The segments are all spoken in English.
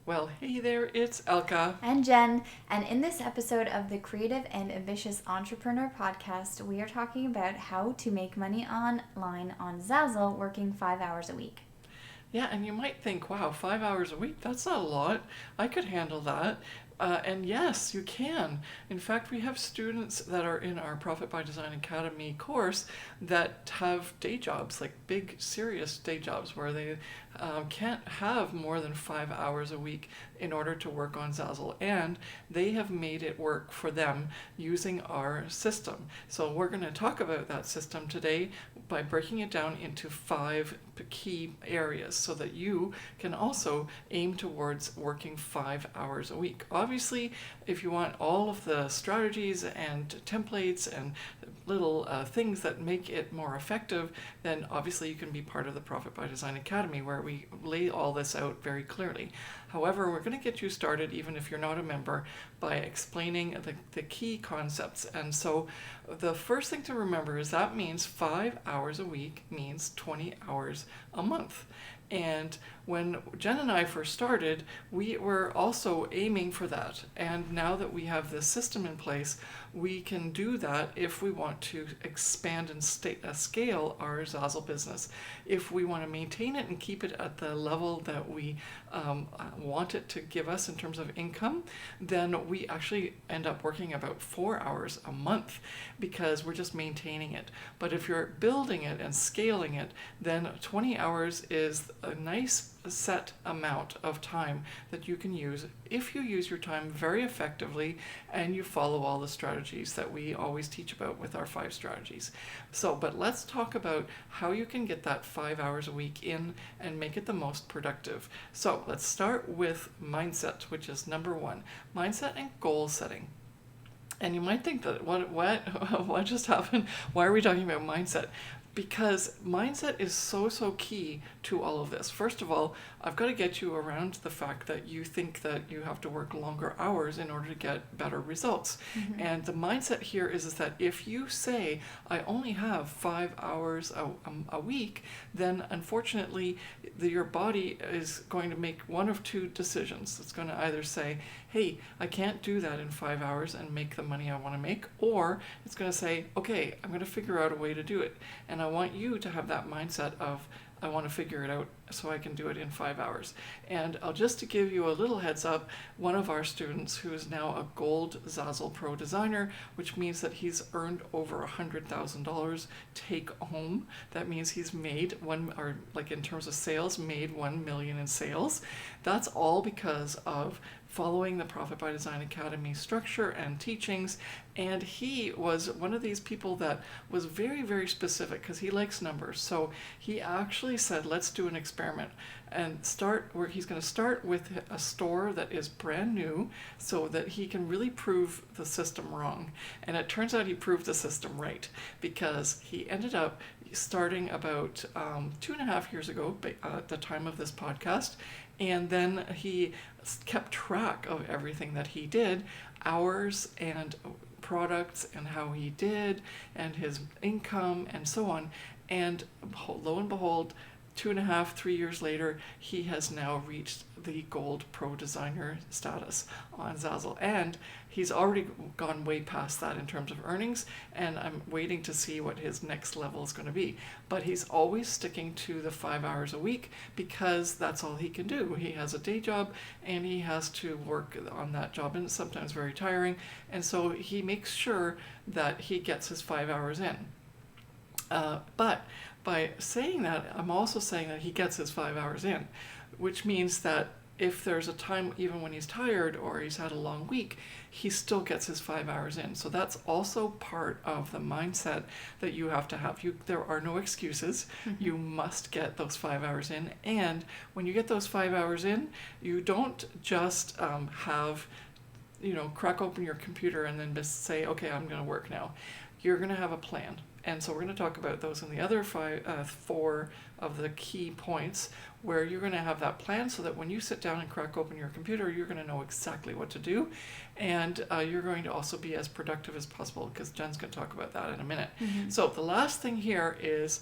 Well, hey there, it's Elke. And Jen, and in this episode of the Creative and Ambitious Entrepreneur podcast, we are talking about how to make money online on Zazzle working 5 hours a week. Yeah, and you might think, wow, 5 hours a week, that's not a lot. I could handle that. And yes, you can. In fact, we have students that are in our Profit by Design Academy course that have day jobs, like big, serious day jobs, where they can't have more than 5 hours a week in order to work on Zazzle. And they have made it work for them using our system. So we're going to talk about that system today by breaking it down into 5 key areas so that you can also aim towards working 5 hours a week. Obviously, if you want all of the strategies and templates and little things that make it more effective, then obviously you can be part of the Profit by Design Academy, where we lay all this out very clearly. However, we're going to get you started, even if you're not a member, by explaining the key concepts. And so the first thing to remember is that means 5 hours a week means 20 hours a month. And when Jen and I first started, we were also aiming for that. And now that we have this system in place, we can do that if we want to expand and scale our Zazzle business. If we want to maintain it and keep it at the level that we want it to give us in terms of income, then we actually end up working about 4 hours a month because we're just maintaining it. But if you're building it and scaling it, then 20 hours is a nice set amount of time that you can use if you use your time very effectively and you follow all the strategies that we always teach about with our 5 strategies. But let's talk about how you can get that 5 hours a week in and make it the most productive. So let's start with mindset, which is number 1. Mindset and goal setting. And you might think that what just happened? Why are we talking about mindset? Because mindset is so key to all of this. First of all, I've got to get you around the fact that you think that you have to work longer hours in order to get better results. Mm-hmm. And the mindset here is that if you say, I only have 5 hours a week, then unfortunately your body is going to make one of 2 decisions. It's going to either say, hey, I can't do that in 5 hours and make the money I want to make, or it's going to say, okay, I'm going to figure out a way to do it. And I want you to have that mindset of, I want to figure it out so I can do it in 5 hours. And just to give you a little heads up, one of our students, who is now a gold Zazzle Pro designer, which means that he's earned over $100,000 take home. That means he's made in terms of sales, made 1 million in sales. That's all because of following the Profit by Design Academy structure and teachings. And he was one of these people that was very, very specific because he likes numbers. So he actually said, let's do an experiment and start where he's going to start with a store that is brand new so that he can really prove the system wrong. And it turns out he proved the system right, because he ended up starting about 2.5 years ago at the time of this podcast. And then he kept track of everything that he did, hours and products and how he did and his income and so on. And lo and behold, 2.5, 3 years later, he has now reached the gold pro designer status on Zazzle. And he's already gone way past that in terms of earnings, and I'm waiting to see what his next level is going to be. But he's always sticking to the 5 hours a week because that's all he can do. He has a day job and he has to work on that job, and it's sometimes very tiring. And so he makes sure that he gets his 5 hours in. But by saying that, I'm also saying that he gets his 5 hours in, which means that if there's a time, even when he's tired or he's had a long week, he still gets his 5 hours in. So that's also part of the mindset that you have to have. There are no excuses. Mm-hmm. You must get those 5 hours in. And when you get those 5 hours in, you don't just crack open your computer and then just say, okay, I'm going to work now. You're going to have a plan. And so we're going to talk about those in the other 4 of the key points, where you're going to have that plan so that when you sit down and crack open your computer, you're going to know exactly what to do. And you're going to also be as productive as possible, because Jen's going to talk about that in a minute. Mm-hmm. So the last thing here is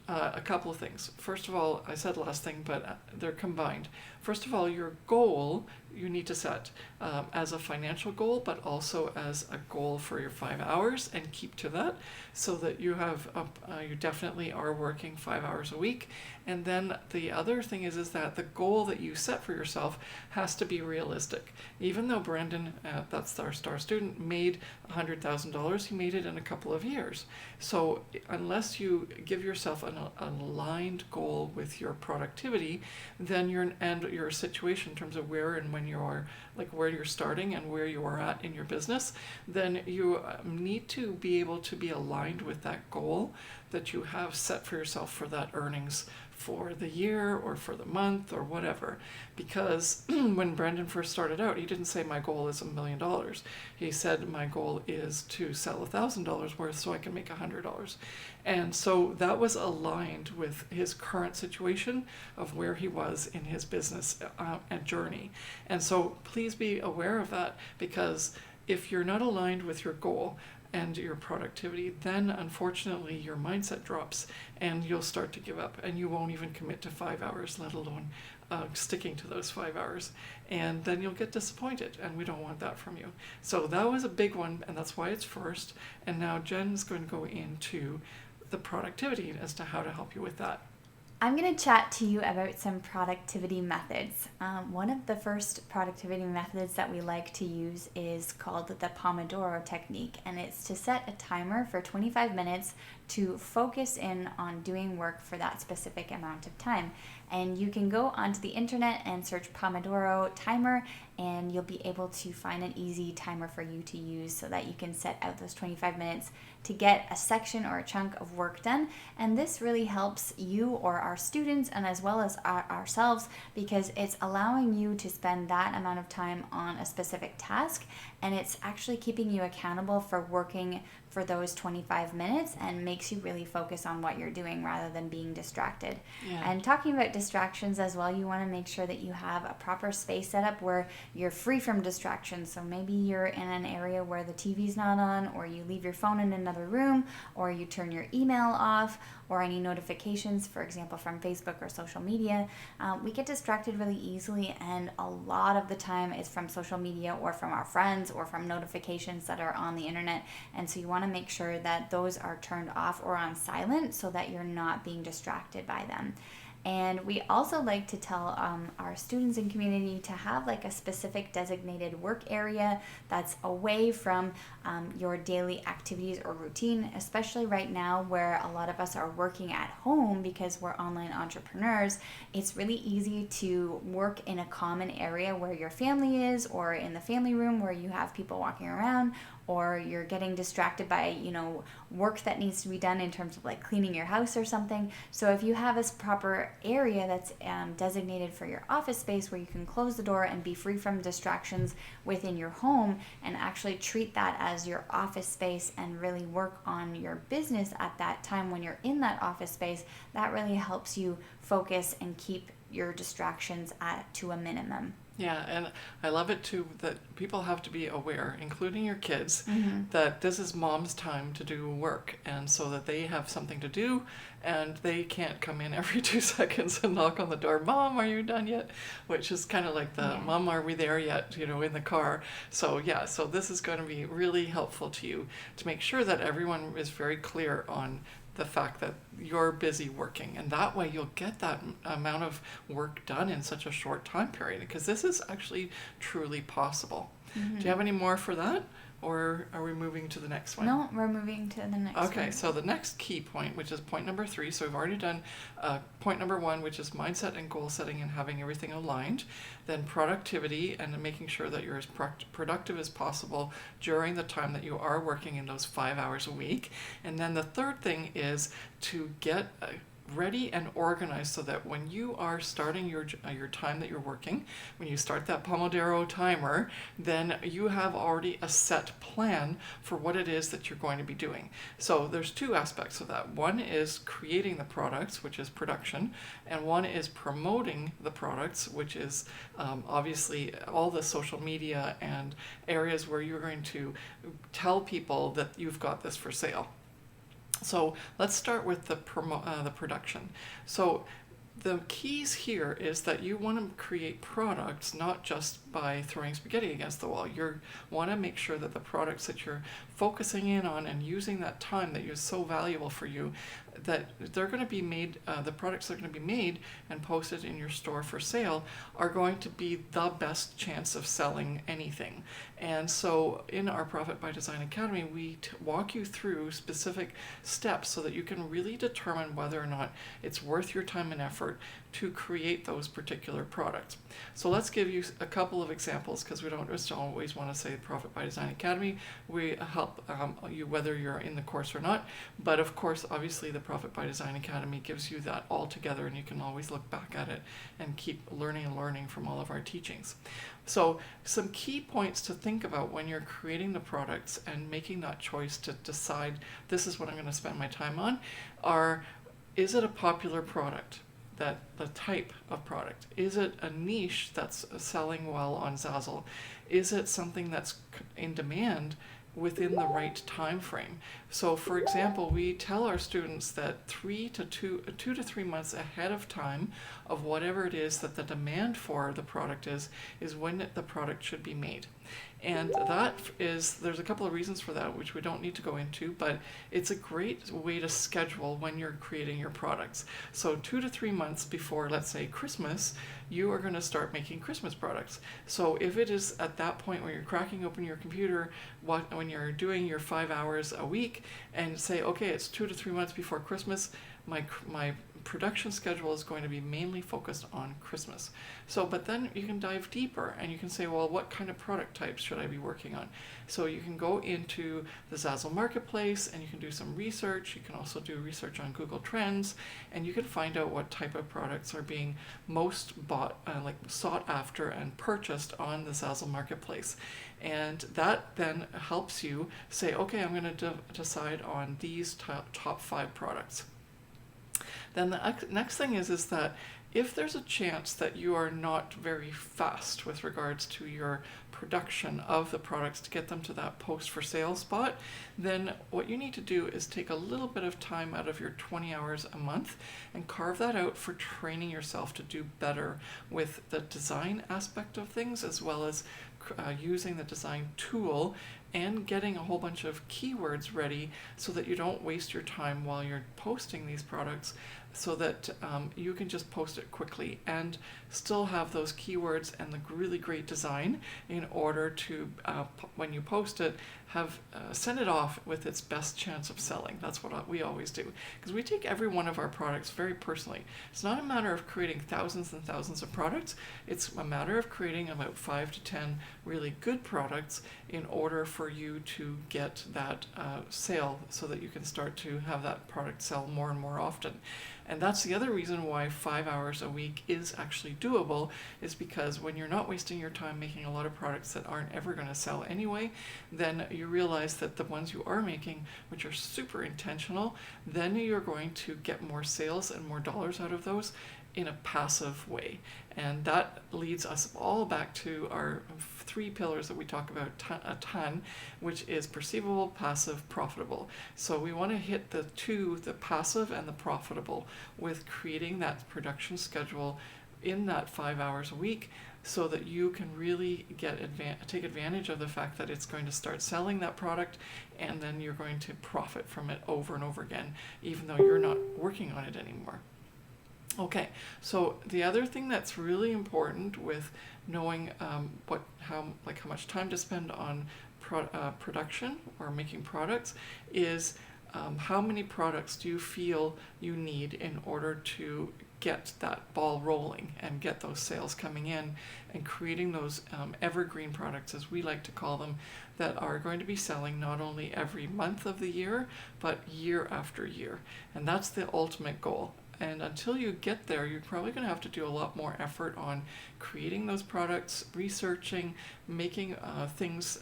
a couple of things. First of all, I said last thing, but they're combined. First of all, your goal you need to set as a financial goal, but also as a goal for your 5 hours, and keep to that, so that you have you definitely are working 5 hours a week. And then the other thing is that the goal that you set for yourself has to be realistic. Even though Brandon, that's our star student, made $100,000, he made it in a couple of years. So unless you give yourself an aligned goal with your productivity, then your situation in terms of where and when you are, like where you're starting and where you are at in your business, then you need to be able to be aligned with that goal that you have set for yourself for that earnings for the year or for the month or whatever. Because when Brendan first started out, he didn't say my goal is $1 million. He said my goal is to sell $1,000 worth so I can make $100. And so that was aligned with his current situation of where he was in his business and journey. And so please be aware of that, because if you're not aligned with your goal and your productivity, then unfortunately your mindset drops and you'll start to give up, and you won't even commit to 5 hours, let alone sticking to those 5 hours. And then you'll get disappointed, and we don't want that from you. So that was a big one, and that's why it's first. And now Jen's going to go into the productivity as to how to help you with that. I'm going to chat to you about some productivity methods. One of the first productivity methods that we like to use is called the Pomodoro Technique, and it's to set a timer for 25 minutes to focus in on doing work for that specific amount of time. And you can go onto the internet and search Pomodoro timer, and you'll be able to find an easy timer for you to use so that you can set out those 25 minutes to get a section or a chunk of work done. And this really helps you or our students, and as well as ourselves, because it's allowing you to spend that amount of time on a specific task, and it's actually keeping you accountable for working for those 25 minutes and makes you really focus on what you're doing rather than being distracted. Yeah. And talking about distractions as well, you want to make sure that you have a proper space set up where you're free from distractions. So maybe you're in an area where the TV's not on, or you leave your phone in another room, or you turn your email off, or any notifications, for example, from Facebook or social media. We get distracted really easily, and a lot of the time it's from social media or from our friends or from notifications that are on the internet. And so you want to make sure that those are turned off or on silent so that you're not being distracted by them. And we also like to tell our students and community to have like a specific designated work area that's away from your daily activities or routine, especially right now where a lot of us are working at home because we're online entrepreneurs. It's really easy to work in a common area where your family is, or in the family room where you have people walking around, or you're getting distracted by, work that needs to be done in terms of like cleaning your house or something. So if you have a proper area that's designated for your office space where you can close the door and be free from distractions within your home, and actually treat that as your office space and really work on your business at that time when you're in that office space, that really helps you focus and keep your distractions to a minimum. Yeah, and I love it too that people have to be aware, including your kids, Mm-hmm. that this is mom's time to do work, and so that they have something to do, and they can't come in every 2 seconds and knock on the door, Mom, are you done yet? Which is kind of like the, Yeah. Mom, are we there yet, in the car. So yeah, so this is going to be really helpful to you to make sure that everyone is very clear on the fact that you're busy working, and that way you'll get that amount of work done in such a short time period, because this is actually truly possible. Mm-hmm. Do you have any more for that, or are we moving to the next one? No, we're moving to the next one. Okay, so the next key point, which is point number 3, so we've already done point number 1, which is mindset and goal setting and having everything aligned. Then productivity and making sure that you're as productive as possible during the time that you are working in those 5 hours a week. And then the third thing is to get ready and organized so that when you are starting your time that you're working, when you start that Pomodoro timer, then you have already a set plan for what it is that you're going to be doing. So there's 2 aspects of that. One is creating the products, which is production, and one is promoting the products, which is obviously all the social media and areas where you're going to tell people that you've got this for sale. So let's start with the production. So the keys here is that you want to create products not just by throwing spaghetti against the wall. You want to make sure that the products that you're focusing in on and using that time that is so valuable for you, that they're going to be made, the products that are going to be made and posted in your store for sale are going to be the best chance of selling anything. And so in our Profit by Design Academy, we walk you through specific steps so that you can really determine whether or not it's worth your time and effort to create those particular products. So let's give you a couple of examples, because we don't just always want to say Profit by Design Academy. We help you whether you're in the course or not. But of course, obviously, the Profit by Design Academy gives you that all together, and you can always look back at it and keep learning and learning from all of our teachings. So some key points to think about when you're creating the products and making that choice to decide this is what I'm going to spend my time on are, is it a popular product? That the type of product? Is it a niche that's selling well on Zazzle? Is it something that's in demand within the right time frame? So for example, we tell our students that 2 to 3 months ahead of time of whatever it is that the demand for the product is when the product should be made. And there's a couple of reasons for that, which we don't need to go into, but it's a great way to schedule when you're creating your products. So 2 to 3 months before, let's say, Christmas, you are going to start making Christmas products. So if it is at that point where you're cracking open your computer, when you're doing your 5 hours a week, and say, okay, it's 2 to 3 months before Christmas, my production schedule is going to be mainly focused on Christmas. So, but then you can dive deeper and you can say, well, what kind of product types should I be working on? So you can go into the Zazzle marketplace and you can do some research. You can also do research on Google Trends, and you can find out what type of products are being most sought after and purchased on the Zazzle marketplace. And that then helps you say, okay, I'm going to decide on these top 5 products. Then the next thing is that if there's a chance that you are not very fast with regards to your production of the products to get them to that post for sale spot, then what you need to do is take a little bit of time out of your 20 hours a month and carve that out for training yourself to do better with the design aspect of things, as well as using the design tool and getting a whole bunch of keywords ready so that you don't waste your time while you're posting these products, so that you can just post it quickly and still have those keywords and the really great design in order to, when you post it, have send it off with its best chance of selling. That's what we always do, because we take every one of our products very personally. It's not a matter of creating thousands and thousands of products. It's a matter of creating about 5 to 10 really good products in order for you to get that sale, so that you can start to have that product sell more and more often. And that's the other reason why 5 hours a week is actually doable, is because when you're not wasting your time making a lot of products that aren't ever going to sell anyway, then you realize that the ones you are making, which are super intentional, then you're going to get more sales and more dollars out of those in a passive way. And that leads us all back to our 3 pillars that we talk about a ton, which is perceivable, passive, profitable. So we want to hit the passive and the profitable, with creating that production schedule in that 5 hours a week, so that you can really take advantage of the fact that it's going to start selling that product, and then you're going to profit from it over and over again, even though you're not working on it anymore. Okay, so the other thing that's really important with knowing how much time to spend on production or making products is how many products do you feel you need in order to get that ball rolling and get those sales coming in, and creating those evergreen products, as we like to call them, that are going to be selling not only every month of the year, but year after year. And that's the ultimate goal. And until you get there, you're probably going to have to do a lot more effort on creating those products, researching, making things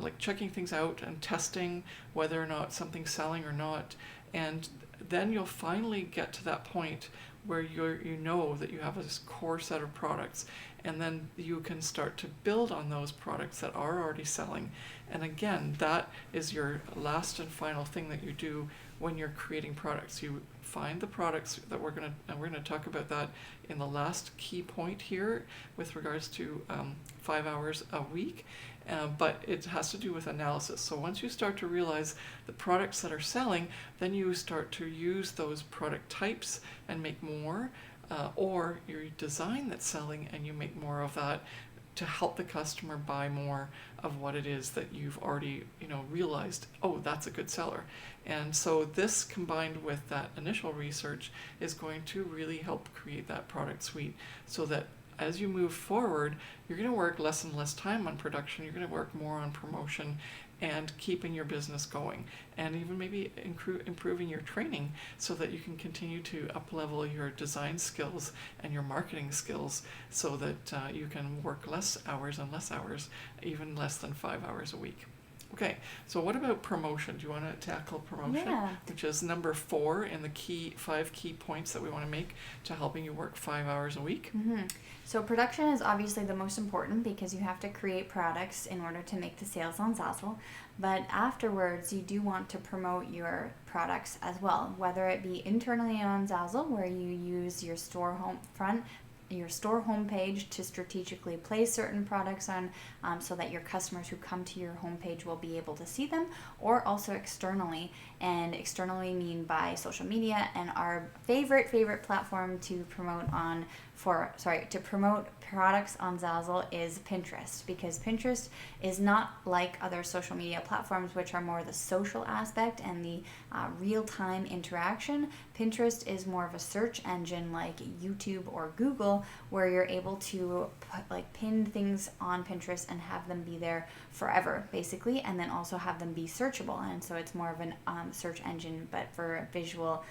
like checking things out and testing whether or not something's selling or not. And then you'll finally get to that point where you know that you have this core set of products, and then you can start to build on those products that are already selling. And again, that is your last and final thing that you do when you're creating products. You find the products that we're gonna talk about that in the last key point here with regards to 5 hours a week. But it has to do with analysis. So once you start to realize the products that are selling, then you start to use those product types and make more, or your design that's selling and you make more of that to help the customer buy more of what it is that you've already, realized, oh, that's a good seller. And so this combined with that initial research is going to really help create that product suite so that as you move forward, you're going to work less and less time on production. You're going to work more on promotion and keeping your business going, and even maybe improving your training so that you can continue to up-level your design skills and your marketing skills so that you can work less hours, even less than 5 hours a week. Okay, so what about promotion? Do you want to tackle promotion? Yeah. Which is number 4 in the 5 key points that we want to make to helping you work 5 hours a week. Mm-hmm. So production is obviously the most important because you have to create products in order to make the sales on Zazzle. But afterwards, you do want to promote your products as well, whether it be internally on Zazzle, where you use your store homepage to strategically place certain products on so that your customers who come to your homepage will be able to see them, or also externally. And externally mean by social media, and our favorite platform to promote products on Zazzle is Pinterest, because Pinterest is not like other social media platforms, which are more the social aspect and the real-time interaction. Pinterest is more of a search engine like YouTube or Google, where you're able to pin things on Pinterest and have them be there forever, basically, and then also have them be searchable. And so it's more of an search engine, but for visual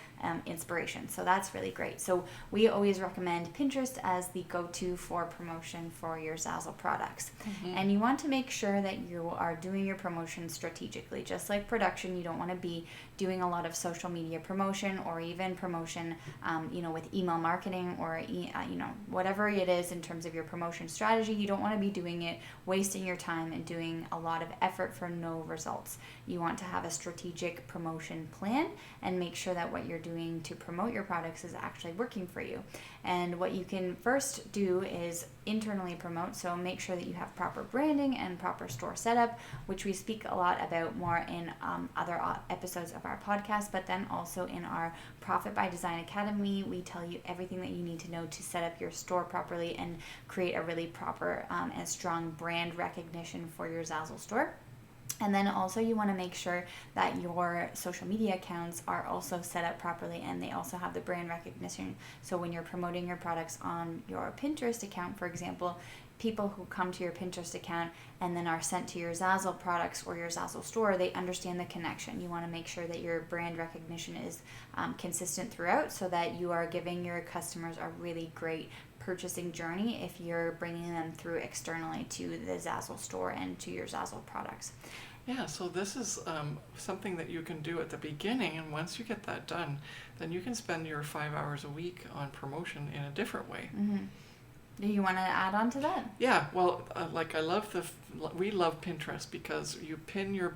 inspiration. So that's really great. So we always recommend Pinterest as the go-to for promotion for your Zazzle products. Mm-hmm. And you want to make sure that you are doing your promotion strategically. Just like production, you don't want to be doing a lot of social media promotion or even promotion, with email marketing or, whatever it is in terms of your promotion strategy. You don't want to be doing it, wasting your time and doing a lot of effort for no results. You want to have a strategic promotion plan and make sure that what you're doing to promote your products is actually working for you. And what you can first do is internally promote, so make sure that you have proper branding and proper store setup, which we speak a lot about more in other episodes of our podcast, but then also in our Profit by Design Academy, we tell you everything that you need to know to set up your store properly and create a really proper and strong brand recognition for your Zazzle store. And then also you want to make sure that your social media accounts are also set up properly and they also have the brand recognition. So when you're promoting your products on your Pinterest account, for example, people who come to your Pinterest account and then are sent to your Zazzle products or your Zazzle store, they understand the connection. You want to make sure that your brand recognition is consistent throughout so that you are giving your customers a really great purchasing journey if you're bringing them through externally to the Zazzle store and to your Zazzle products. Yeah, so this is something that you can do at the beginning, and once you get that done, then you can spend your 5 hours a week on promotion in a different way. Mm-hmm. Do you want to add on to that? Yeah, well, we love Pinterest because you pin your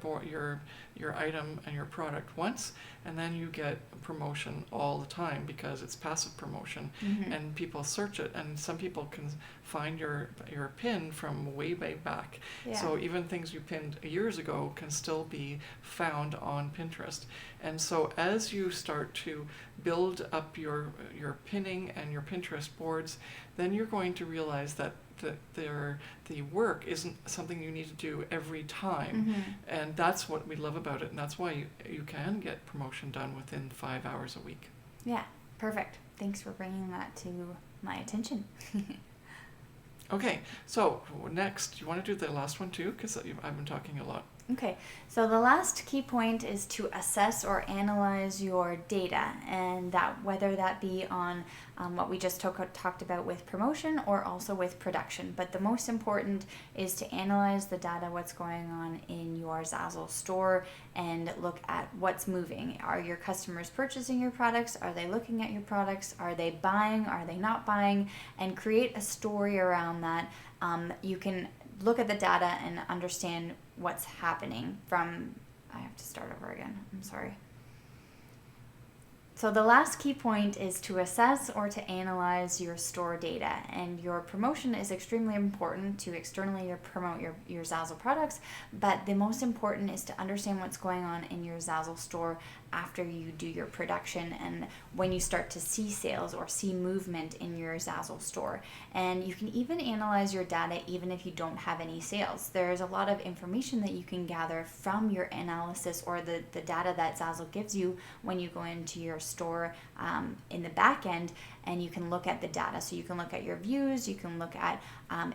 item and your product once, and then you get promotion all the time because it's passive promotion, mm-hmm. and people search it, and some people can find your pin from way back. Yeah. So even things you pinned years ago can still be found on Pinterest. And so as you start to build up your pinning and your Pinterest boards, then you're going to realize that the work isn't something you need to do every time. Mm-hmm. And that's what we love about it, and that's why you can get promotion done within 5 hours a week. Yeah, perfect. Thanks for bringing that to my attention. Okay, so next, you want to do the last one too? Because I've been talking a lot. Okay, so the last key point is to assess or analyze your data, and that whether that be on what we just talked about with promotion or also with production. But the most important is to analyze the data, what's going on in your Zazzle store, and look at what's moving. Are your customers purchasing your products? Are they looking at your products? Are they buying? Are they not buying? And create a story around that. You can look at the data and understand what's happening from, I have to start over again, I'm sorry. So the last key point is to assess or to analyze your store data, and your promotion is extremely important to externally promote your Zazzle products, but the most important is to understand what's going on in your Zazzle store after you do your production and when you start to see sales or see movement in your Zazzle store. And you can even analyze your data even if you don't have any sales. There's a lot of information that you can gather from your analysis or the data that Zazzle gives you when you go into your store in the back end, and you can look at the data. So you can look at your views, you can look at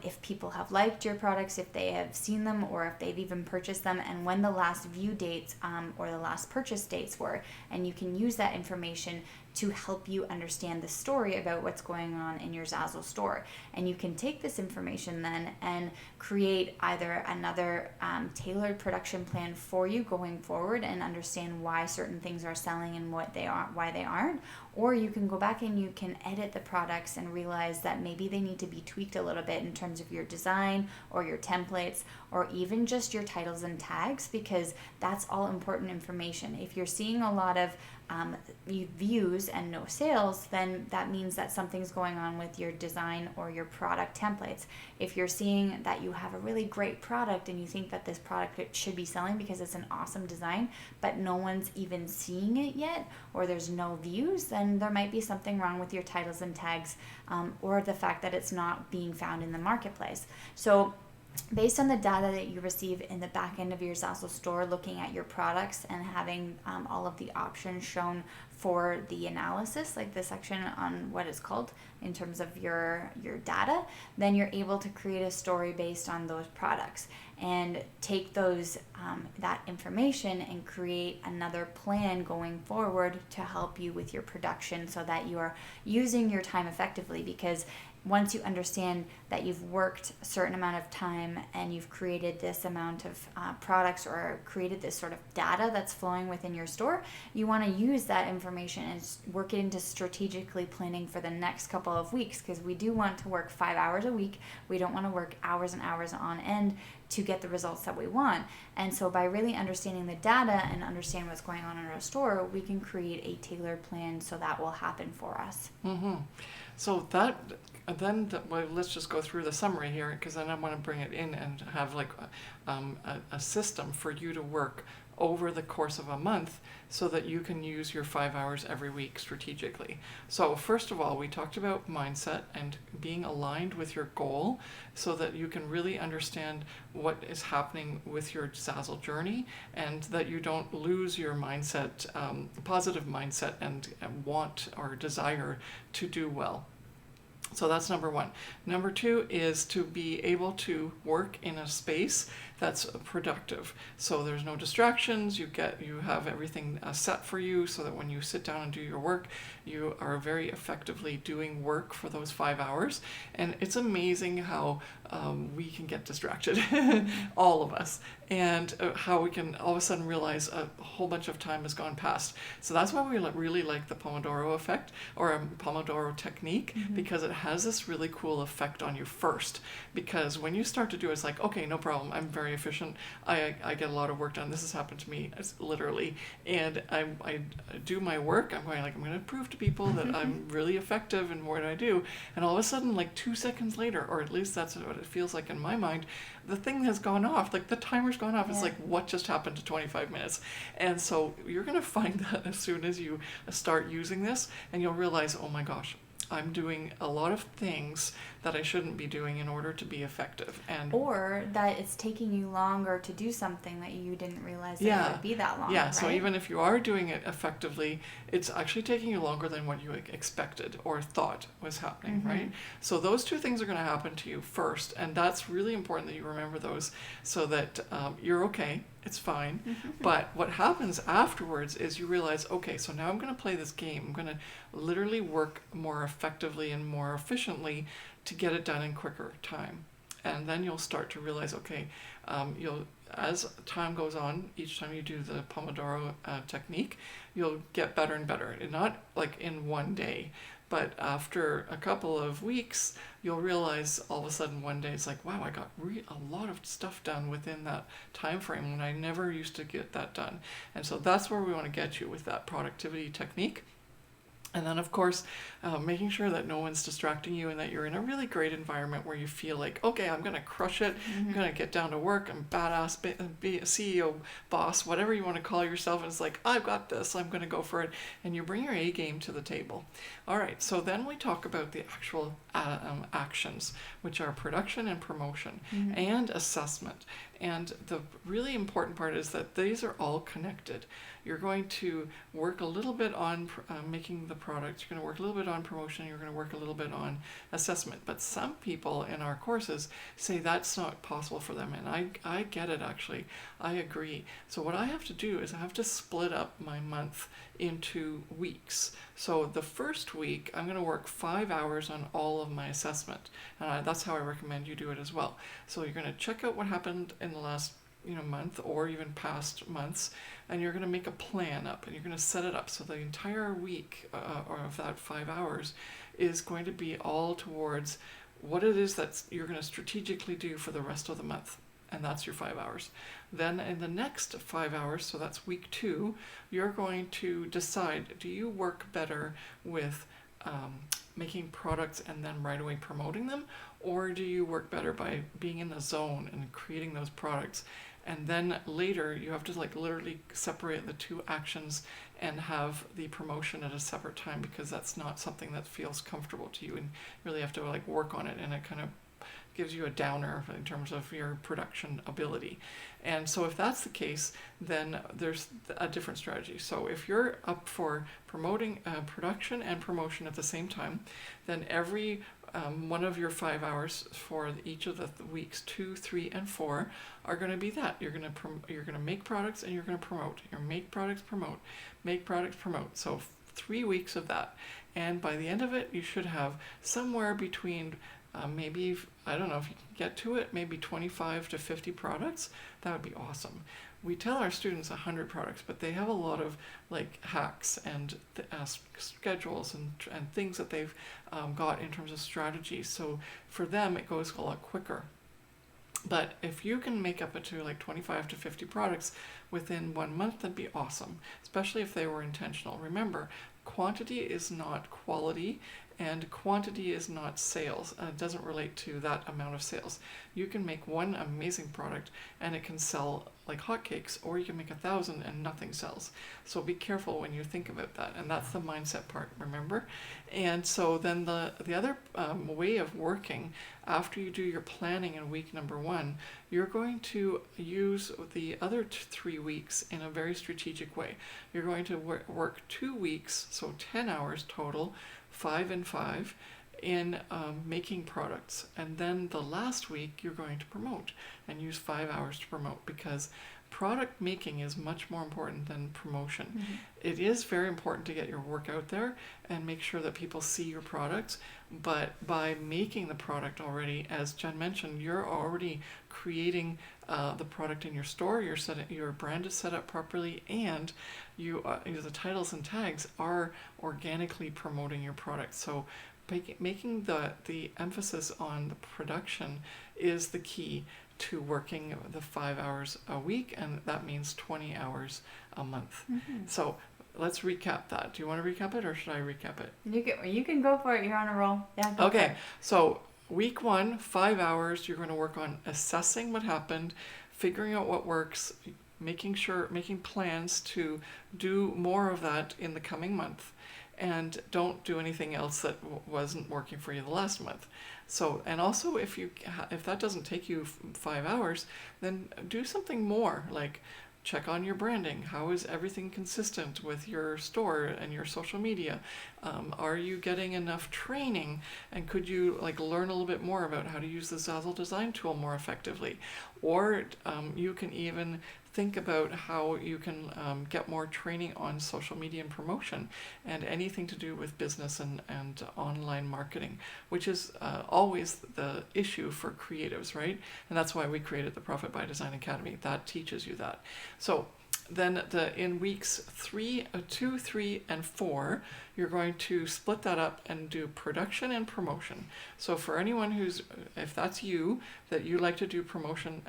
if people have liked your products, if they have seen them, or if they've even purchased them, and when the last view dates or the last purchase dates were. And you can use that information to help you understand the story about what's going on in your Zazzle store. And you can take this information then and create either another tailored production plan for you going forward and understand why certain things are selling and why they aren't. Or you can go back and you can edit the products and realize that maybe they need to be tweaked a little bit in terms of your design or your templates or even just your titles and tags, because that's all important information. If you're seeing a lot of views and no sales, then that means that something's going on with your design or your product templates. If you're seeing that you have a really great product and you think that this product should be selling because it's an awesome design, but no one's even seeing it yet, or there's no views, then there might be something wrong with your titles and tags, or the fact that it's not being found in the marketplace. So based on the data that you receive in the back end of your Zazzle store, looking at your products and having all of the options shown for the analysis, like the section on what it's called in terms of your data, then you're able to create a story based on those products and take those that information and create another plan going forward to help you with your production so that you are using your time effectively. Because once you understand that you've worked a certain amount of time and you've created this amount of products or created this sort of data that's flowing within your store, you want to use that information and work it into strategically planning for the next couple of weeks, because we do want to work 5 hours a week. We don't want to work hours and hours on end to get the results that we want. And so by really understanding the data and understanding what's going on in our store, we can create a tailored plan so that will happen for us. Mm-hmm. So well, let's just go through the summary here, because then I want to bring it in and have like a system for you to work over the course of a month so that you can use your 5 hours every week strategically. So first of all, we talked about mindset and being aligned with your goal so that you can really understand what is happening with your Zazzle journey and that you don't lose your mindset, positive mindset and want or desire to do well. So that's number one. Number two is to be able to work in a space that's productive. So there's no distractions. You have everything set for you so that when you sit down and do your work, you are very effectively doing work for those 5 hours. And it's amazing how we can get distracted, all of us, and how we can all of a sudden realize a whole bunch of time has gone past. So that's why we really like the Pomodoro effect or Pomodoro Technique, because it has this really cool effect on you first. Because when you start to do it, it's like, okay, no problem, I'm very efficient, I get a lot of work done. This has happened to me literally, and I do my work. I'm going to prove to people that I'm really effective in what I do, and all of a sudden, like 2 seconds later, or at least that's what it feels like in my mind, the thing has gone off, like the timer's gone off. Yeah. It's like, what just happened to 25 minutes? And so you're going to find that as soon as you start using this, and you'll realize, oh my gosh, I'm doing a lot of things that I shouldn't be doing in order to be effective. Or that it's taking you longer to do something that you didn't realize that it would be that long. Yeah, right? So even if you are doing it effectively, it's actually taking you longer than what you expected or thought was happening, right? So those two things are going to happen to you first, and that's really important that you remember those so that you're okay. It's fine. But what happens afterwards is you realize, okay, so now I'm going to play this game. I'm going to literally work more effectively and more efficiently to get it done in quicker time. And then you'll start to realize, okay, as time goes on, each time you do the Pomodoro technique, you'll get better and better. And not like in one day, but after a couple of weeks, you'll realize all of a sudden one day it's like, wow, I got a lot of stuff done within that time frame when I never used to get that done. And so that's where we want to get you with that productivity technique. And then, of course, making sure that no one's distracting you and that you're in a really great environment where you feel like, okay, I'm going to crush it. I'm going to get down to work. I'm badass, be a CEO, boss, whatever you want to call yourself. And it's like, I've got this. I'm going to go for it. And you bring your A game to the table. All right. So then we talk about the actual actions, which are production and promotion and assessment. And the really important part is that these are all connected. You're going to work a little bit on making the product, you're going to work a little bit on promotion, you're going to work a little bit on assessment. But some people in our courses say that's not possible for them, and I get it actually. I agree. So what I have to do is I have to split up my month into weeks. So the first week, I'm going to work 5 hours on all of my assessment. That's how I recommend you do it as well. So you're going to check out what happened in the last month or even past months, and you're going to make a plan up and you're going to set it up so the entire week or of that 5 hours is going to be all towards what it is that you're going to strategically do for the rest of the month. And that's your 5 hours. Then in the next 5 hours, so that's week 2, you're going to decide, do you work better with making products and then right away promoting them? Or do you work better by being in the zone and creating those products? And then later you have to literally separate the two actions and have the promotion at a separate time, because that's not something that feels comfortable to you, and you really have to work on it, and it kind of gives you a downer in terms of your production ability. And so if that's the case, then there's a different strategy. So if you're up for promoting production and promotion at the same time, then every one of your 5 hours for each of the weeks 2, 3, and 4 are going to be that you're going to make products and you're going to promote. You're make products, promote, make products, promote. So 3 weeks of that, and by the end of it, you should have somewhere between maybe, I don't know if you can get to it, maybe 25 to 50 products. That would be awesome. We tell our students 100 products, but they have a lot of hacks and schedules and things that they've got in terms of strategy. So for them, it goes a lot quicker. But if you can make up it to 25 to 50 products within 1 month, that'd be awesome, especially if they were intentional. Remember, quantity is not quality, and quantity is not sales. It doesn't relate to that amount of sales. You can make one amazing product and it can sell like hotcakes, or you can make 1,000 and nothing sells. So be careful when you think about that, and that's the mindset part, remember? And so then the other way of working, after you do your planning in week number 1, you're going to use the other 3 weeks in a very strategic way. You're going to work 2 weeks, so 10 hours total, 5 and 5, in making products, and then the last week you're going to promote and use 5 hours to promote, because product making is much more important than promotion. Mm-hmm. It is very important to get your work out there and make sure that people see your products, but by making the product already, as Jen mentioned, you're already creating the product in your store, your brand is set up properly, and the titles and tags are organically promoting your product. So making the emphasis on the production is the key to working the 5 hours a week, and that means 20 hours a month. Mm-hmm. So let's recap that. Do you want to recap it, or should I recap it? You can go for it. You're on a roll. Yeah. Okay. So week 1, 5 hours, you're going to work on assessing what happened, figuring out what works, making plans to do more of that in the coming month. And don't do anything else that wasn't working for you the last month. So, and also if that doesn't take you 5 hours, then do something more, like check on your branding. How is everything consistent with your store and your social media? Are you getting enough training? And could you learn a little bit more about how to use the Zazzle design tool more effectively? Or you can even think about how you can get more training on social media and promotion, and anything to do with business and online marketing, which is always the issue for creatives, right? And that's why we created the Profit by Design Academy. That teaches you that. So then in weeks 2, 3, and 4, you're going to split that up and do production and promotion. So for anyone if that's you, that you like to do promotion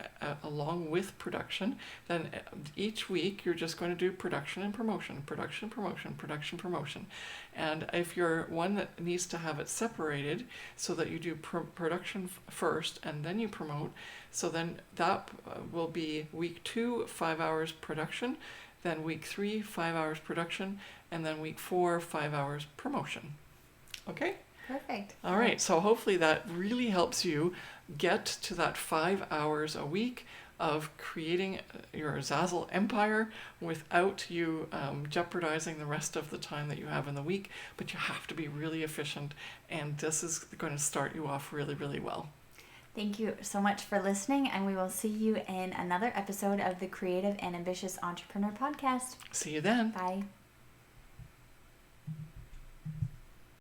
along with production, then each week you're just going to do production and promotion, production, promotion, production, promotion. And if you're one that needs to have it separated so that you do production first and then you promote, so then that will be week 2, 5 hours production, then week 3, 5 hours production, and then week 4, 5 hours promotion. Okay? Perfect. All right, so hopefully that really helps you get to that 5 hours a week of creating your Zazzle empire without you jeopardizing the rest of the time that you have in the week. But you have to be really efficient, and this is going to start you off really, really well. Thank you so much for listening, and we will see you in another episode of the Creative and Ambitious Entrepreneur Podcast. See you then. Bye.